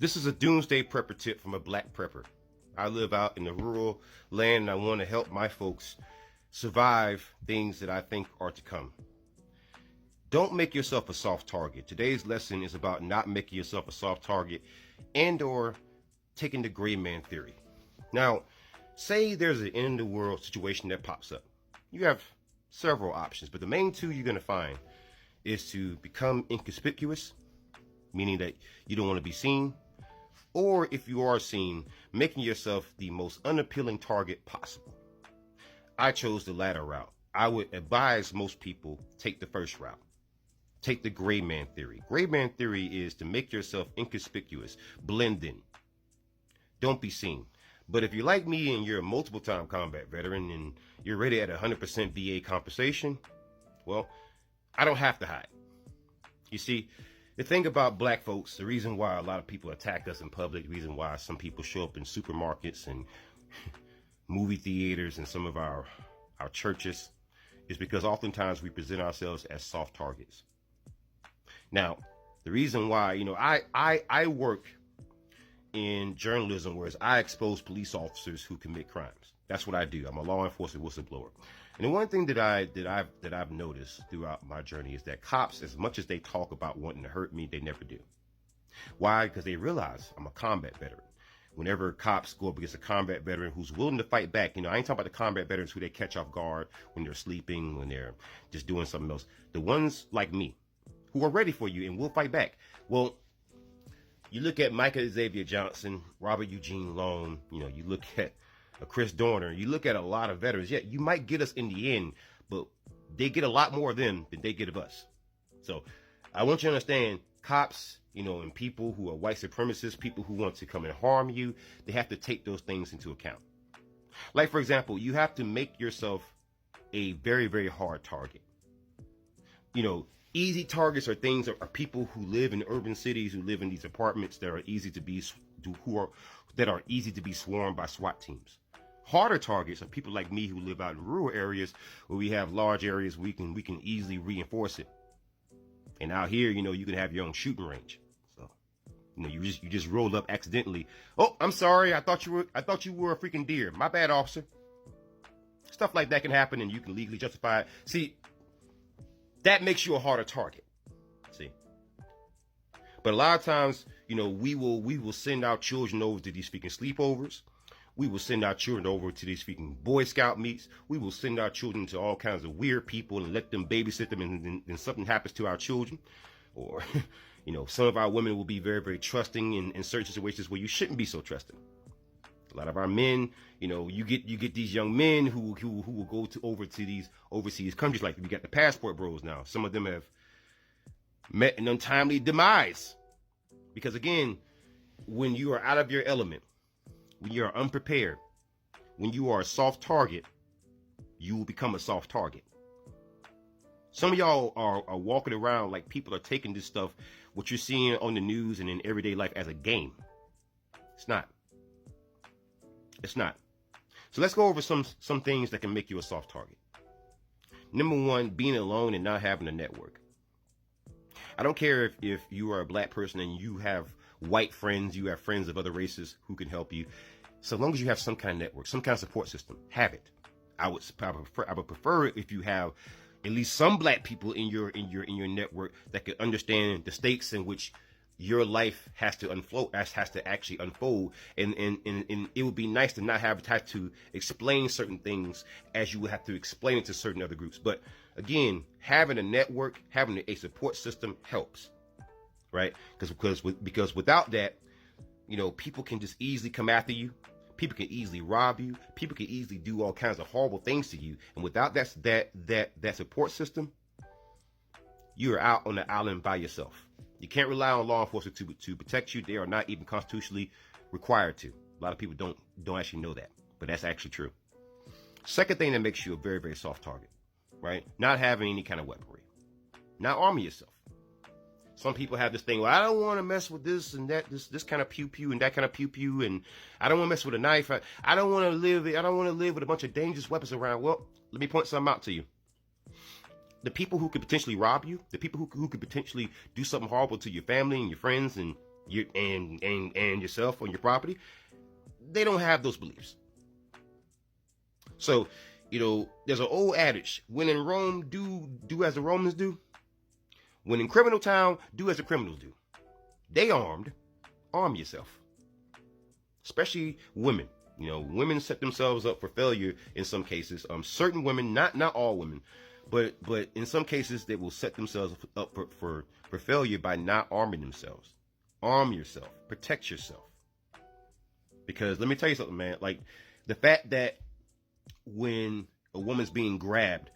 This is a doomsday prepper tip from a black prepper. I live out in the rural land and I want to help my folks survive things that I think are to come. Don't make yourself a soft target. Today's lesson is about not making yourself a soft target and or taking the gray man theory. Now, say there's an end of the world situation that pops up. You have several options, but the main two you're going to find is to become inconspicuous, meaning that you don't want to be seen, or if you are seen, making yourself the most unappealing target possible. I chose the latter route. I would advise most people take the first route. Take the gray man theory. Gray man theory is to make yourself inconspicuous, blend in. Don't be seen. But if you're like me and you're a multiple time combat veteran and you're ready at 100% VA compensation, well, I don't have to hide. You see, the thing about black folks, the reason why a lot of people attack us in public, the reason why some people show up in supermarkets and movie theaters and some of our churches is because oftentimes we present ourselves as soft targets. Now, the reason why, I work in journalism, whereas I expose police officers who commit crimes. That's what I do. I'm a law enforcement whistleblower. And the one thing that I've noticed throughout my journey is that cops, as much as they talk about wanting to hurt me, they never do. Why? Because they realize I'm a combat veteran. Whenever cops go up against a combat veteran who's willing to fight back, I ain't talking about the combat veterans who they catch off guard when they're sleeping, when they're just doing something else. The ones like me who are ready for you and will fight back. Well, you look at Michael Xavier Johnson, Robert Eugene Long, you look at Chris Dorner, you look at a lot of veterans. Yeah, you might get us in the end, but they get a lot more of them than they get of us. So I want you to understand, cops, and people who are white supremacists, people who want to come and harm you, they have to take those things into account. Like, for example, you have to make yourself a very, very hard target. Easy targets are people who live in urban cities, who live in these apartments that are easy to be swarmed by SWAT teams. Harder targets are people like me who live out in rural areas where we have large areas we can easily reinforce it. And out here, you can have your own shooting range. So, you just rolled up accidentally. Oh, I'm sorry. I thought you were a freaking deer. My bad, officer. Stuff like that can happen, and you can legally justify it. See, that makes you a harder target. See, but a lot of times, we will send our children over to these freaking sleepovers. We will send our children over to these freaking Boy Scout meets. We will send our children to all kinds of weird people and let them babysit them, and something happens to our children. Or, some of our women will be very, very trusting in certain situations where you shouldn't be so trusting. A lot of our men, you get these young men who will go over to these overseas countries. Like, we got the passport bros now. Some of them have met an untimely demise. Because again, when you are out of your element, when you are unprepared, when you are a soft target, you will become a soft target. Some of y'all are walking around like people are taking this stuff, what you're seeing on the news and in everyday life, as a game. It's not. It's not. So let's go over some things that can make you a soft target. Number one, being alone and not having a network. I don't care if you are a black person and you have white friends, you have friends of other races who can help you. So long as you have some kind of network, some kind of support system, have it. I would prefer it if you have at least some black people in your network that can understand the stakes in which your life has to actually unfold, and it would be nice to not have to explain certain things as you would have to explain it to certain other groups. But again, having a network, having a support system helps, right? Because without that, people can just easily come after you. People can easily rob you. People can easily do all kinds of horrible things to you. And without that support system, you are out on the island by yourself. You can't rely on law enforcement to protect you. They are not even constitutionally required to. A lot of people don't actually know that, but that's actually true. Second thing that makes you a very, very soft target, right? Not having any kind of weaponry. Not arming yourself. Some people have this thing, well, I don't want to mess with this and that, this kind of pew-pew and that kind of pew-pew, and I don't want to mess with a knife. I don't want to live with a bunch of dangerous weapons around. Well, let me point something out to you. The people who could potentially rob you, the people who could potentially do something horrible to your family and your friends and you and yourself on your property. They don't have those beliefs. So, there's an old adage: when in Rome, do as the Romans do. When in criminal town, do as the criminals do. They armed, arm yourself. Especially women. Women set themselves up for failure in some cases. Certain women, not all women, but in some cases they will set themselves up for failure by not arming themselves. Arm yourself. Protect yourself. Because let me tell you something, man. Like, the fact that when a woman's being grabbed,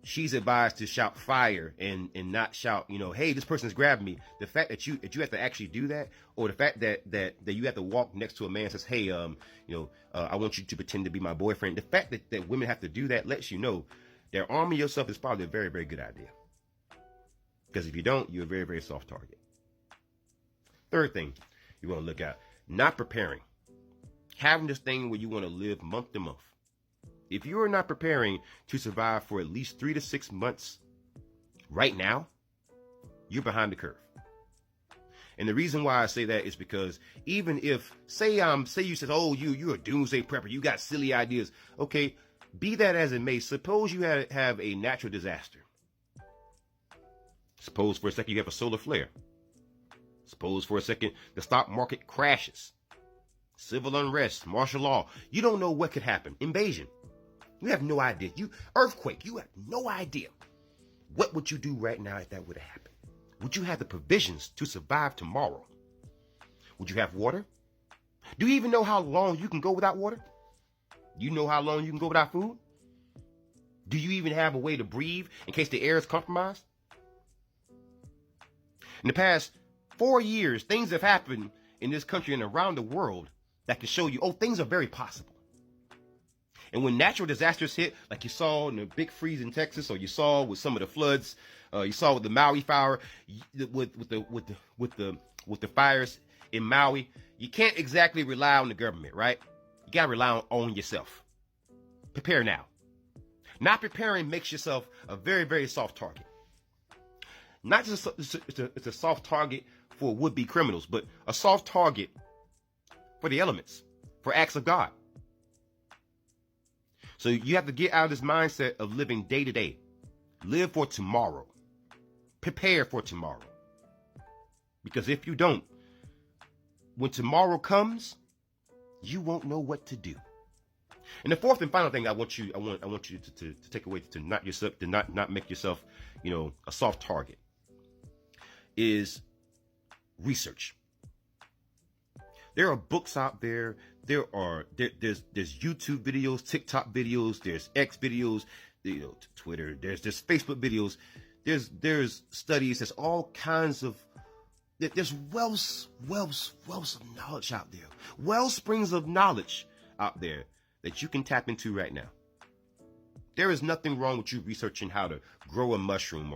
she's advised to shout fire and not shout, hey, this person's grabbed me. The fact that you have to actually do that, or the fact that you have to walk next to a man and says, hey, I want you to pretend to be my boyfriend. The fact that women have to do that lets you know that arming yourself is probably a very, very good idea. Because if you don't, you're a very, very soft target. Third thing you want to look at, not preparing. Having this thing where you want to live month to month. If you are not preparing to survive for at least 3 to 6 months right now, you're behind the curve. And the reason why I say that is because even if, say you said, oh, you're a doomsday prepper, you got silly ideas. Okay, be that as it may, suppose you have a natural disaster. Suppose for a second you have a solar flare. Suppose for a second the stock market crashes. Civil unrest, martial law. You don't know what could happen. Invasion. You have no idea. Earthquake. You have no idea. What would you do right now if that would have happened? Would you have the provisions to survive tomorrow? Would you have water? Do you even know how long you can go without water? Do you know how long you can go without food? Do you even have a way to breathe in case the air is compromised? In the past 4 years, things have happened in this country and around the world that can show you, things are very possible. And when natural disasters hit, like you saw in the big freeze in Texas, or you saw with some of the floods, you saw with the Maui fire, with the fires in Maui, you can't exactly rely on the government, right? You gotta rely on yourself. Prepare now. Not preparing makes yourself a very, very soft target. Not just it's a soft target for would-be criminals, but a soft target for the elements, for acts of God. So you have to get out of this mindset of living day to day. Live for tomorrow. Prepare for tomorrow. Because if you don't, when tomorrow comes, you won't know what to do. And the fourth and final thing I want you to take away to not make yourself, a soft target is research. There are books out there. There's YouTube videos, TikTok videos, there's X videos, Twitter, there's Facebook videos, there's studies, there's all kinds of, there's wells of knowledge out there, well springs of knowledge out there that you can tap into right now. There is nothing wrong with you researching how to grow a mushroom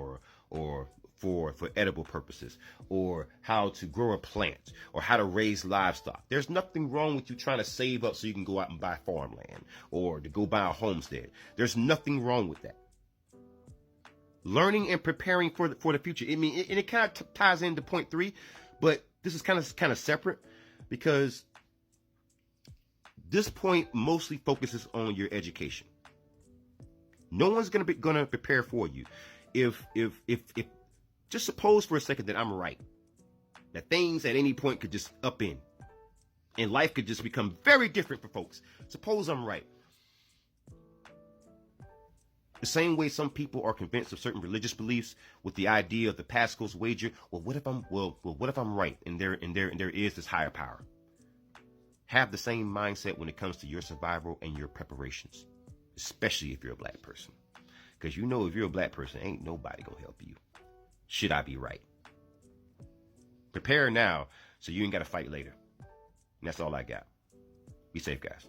or for edible purposes, or how to grow a plant, or how to raise livestock. There's nothing wrong with you trying to save up so you can go out and buy farmland, or to go buy a homestead. There's nothing wrong with that. Learning and preparing for the future. I mean, it kind of ties into point 3, but this is kind of separate, because this point mostly focuses on your education. No one's gonna prepare for you. If just suppose for a second that I'm right, that things at any point could just upend, and life could just become very different for folks. Suppose I'm right. The same way some people are convinced of certain religious beliefs with the idea of the Pascal's wager. What if I'm right, and there is this higher power? Have the same mindset when it comes to your survival and your preparations, especially if you're a black person. Because if you're a black person, ain't nobody gonna help you. Should I be right? Prepare now so you ain't got to fight later. And that's all I got. Be safe, guys.